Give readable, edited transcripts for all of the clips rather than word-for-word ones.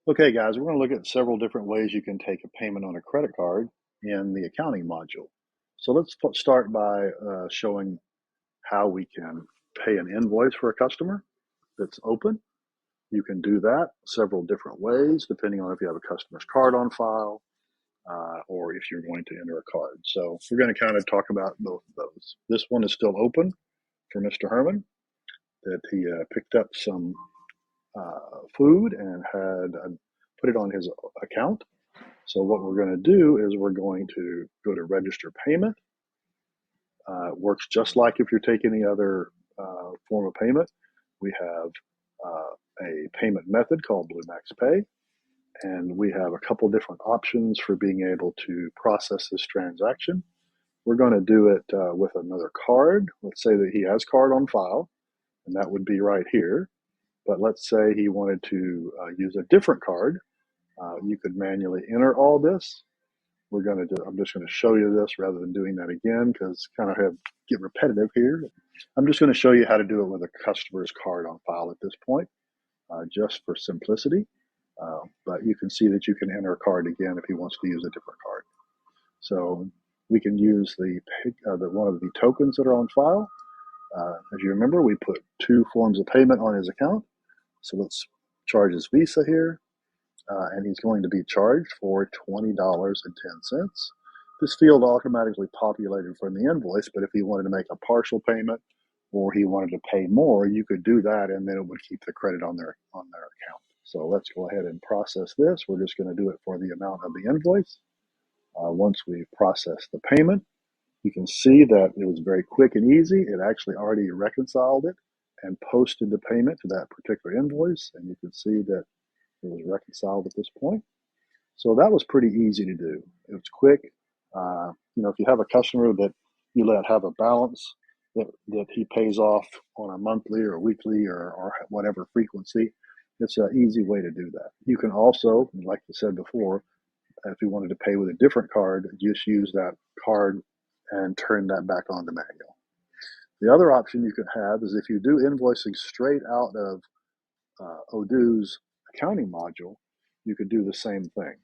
Okay, guys, we're going to look at several different ways you can take a payment on a credit card in the accounting module. So let's start by showing how we can pay an invoice for a customer that's open. You can do that several different ways, depending on if you have a customer's card on file or if you're going to enter a card. So we're going to kind of talk about both of those. This one is still open for Mr. Herman, that he picked up some food and had put it on his account. So what we're going to do is we're going to go to register payment. It works just like if you're taking any other form of payment. We have a payment method called Bluemax Pay, and we have a couple different options for being able to process this transaction. We're going to do it with another card. Let's say that he has card on file, and that would be right here. But let's say he wanted to use a different card. You could manually enter all this. I'm just going to show you this rather than doing that again because kind of get repetitive here. I'm just going to show you how to do it with a customer's card on file at this point, just for simplicity. But you can see that you can enter a card again if he wants to use a different card. So we can use one of the tokens that are on file. As you remember, we put two forms of payment on his account. So let's charge his Visa here. And he's going to be charged for $20.10. This field automatically populated from the invoice, but if he wanted to make a partial payment or he wanted to pay more, you could do that, and then it would keep the credit on their account. So let's go ahead and process this. We're just going to do it for the amount of the invoice. Once we process the payment, you can see that it was very quick and easy. It actually already reconciled it and posted the payment to that particular invoice, and you can see that it was reconciled at this point. So that was pretty easy to do. It was quick. If you have a customer that you let have a balance that he pays off on a monthly or weekly or whatever frequency, it's an easy way to do that. You can also, like I said before, if you wanted to pay with a different card, just use that card and turn that back on the manual. The other option you could have is if you do invoicing straight out of Odoo's accounting module, you could do the same thing.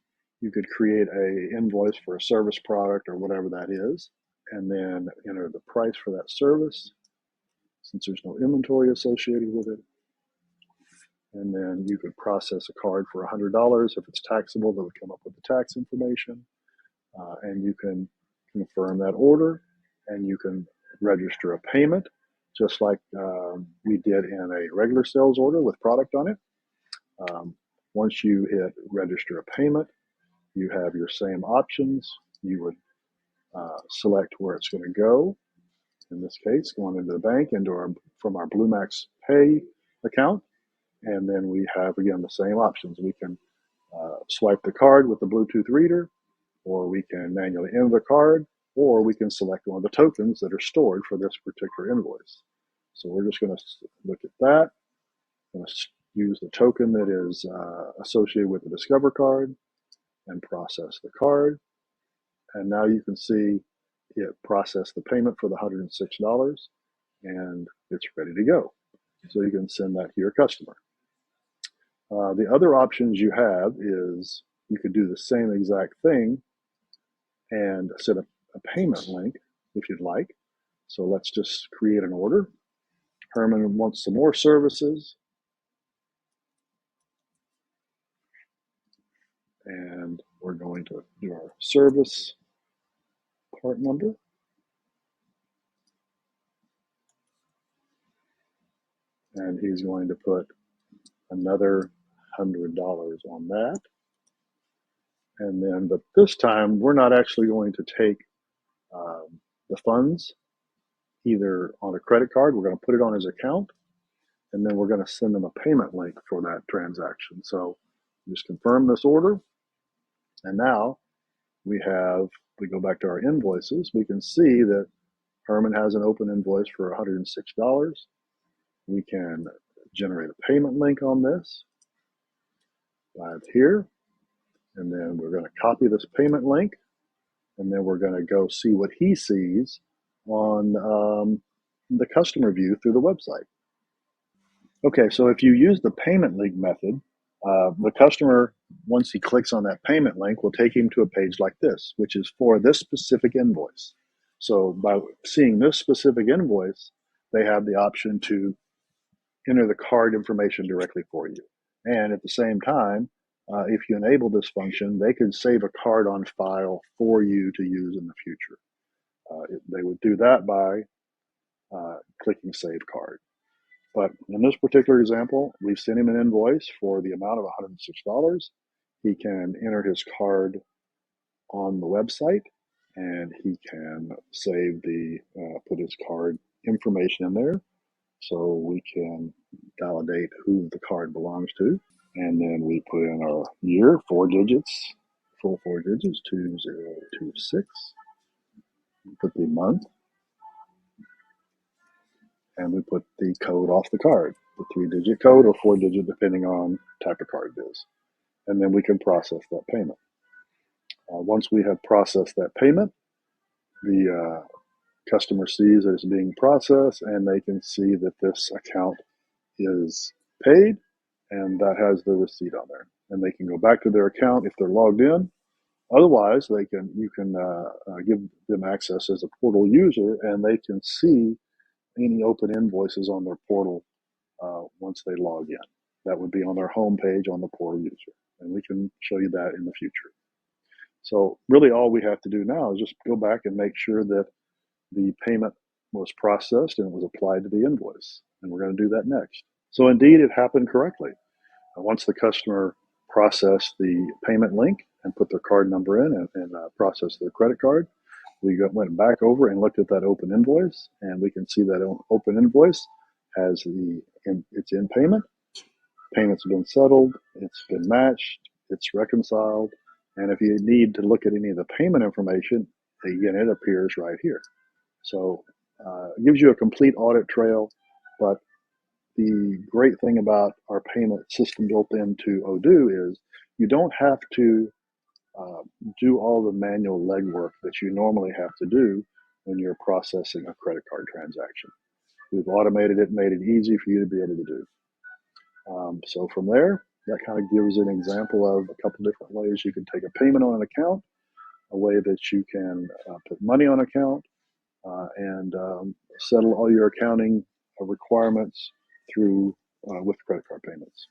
You could create a invoice for a service product or whatever that is, and then enter the price for that service, since there's no inventory associated with it. And then you could process a card for $100. If it's taxable, they would come up with the tax information, and you can confirm that order, and you can register a payment, just like we did in a regular sales order with product on it. Once you hit register a payment, you have your same options. You would select where it's going to go. In this case, going into the bank, from our Bluemax Pay account. And then we have, again, the same options. We can swipe the card with the Bluetooth reader, or we can manually enter the card, or we can select one of the tokens that are stored for this particular invoice. So we're just going to look at that. I'm going to use the token that is associated with the Discover card and process the card. And now you can see it processed the payment for the $106, and it's ready to go. So you can send that to your customer. The other options you have is you could do the same exact thing and set up a payment link if you'd like. So let's just create an order. Herman wants some more services. And we're going to do our service part number. And he's going to put another $100 on that. And then, but this time we're not actually going to take the funds either on a credit card. We're going to put it on his account, and then we're going to send them a payment link for that transaction. So just confirm this order. And now we go back to our invoices. We can see that Herman has an open invoice for $106. We can generate a payment link on this right here. And then we're going to copy this payment link, and then we're going to go see what he sees on the customer view through the website. Okay, so if you use the payment link method, The customer, once he clicks on that payment link, will take him to a page like this, which is for this specific invoice. So by seeing this specific invoice, they have the option to enter the card information directly for you. And at the same time, if you enable this function, they could save a card on file for you to use in the future. They would do that by clicking Save Card. But in this particular example, we've sent him an invoice for the amount of $106. He can enter his card on the website, and he can save put his card information in there, so we can validate who the card belongs to. And then we put in our year, 4 digits, full 4 digits, 2026. Put the month, and we put the code off the card, the 3-digit code or 4-digit, depending on type of card it is. And then we can process that payment. Once we have processed that payment, the customer sees that it's being processed, and they can see that this account is paid, and that has the receipt on there. And they can go back to their account if they're logged in. Otherwise, you can give them access as a portal user, and they can see any open invoices on their portal once they log in. That would be on their home page on the portal user, and we can show you that in the future. So really all we have to do now is just go back and make sure that the payment was processed and it was applied to the invoice, and we're going to do that next. So indeed, it happened correctly. Once the customer processed the payment link and put their card number in and processed their credit card, we went back over and looked at that open invoice, and we can see that open invoice has it's in payment. Payment's been settled, it's been matched, it's reconciled, and if you need to look at any of the payment information, again, it appears right here. So it gives you a complete audit trail, but the great thing about our payment system built into Odoo is you don't have to do all the manual legwork that you normally have to do when you're processing a credit card transaction. We've automated it, made it easy for you to be able to do. So from there, that kind of gives an example of a couple different ways you can take a payment on an account, a way that you can put money on account, and settle all your accounting requirements through with credit card payments.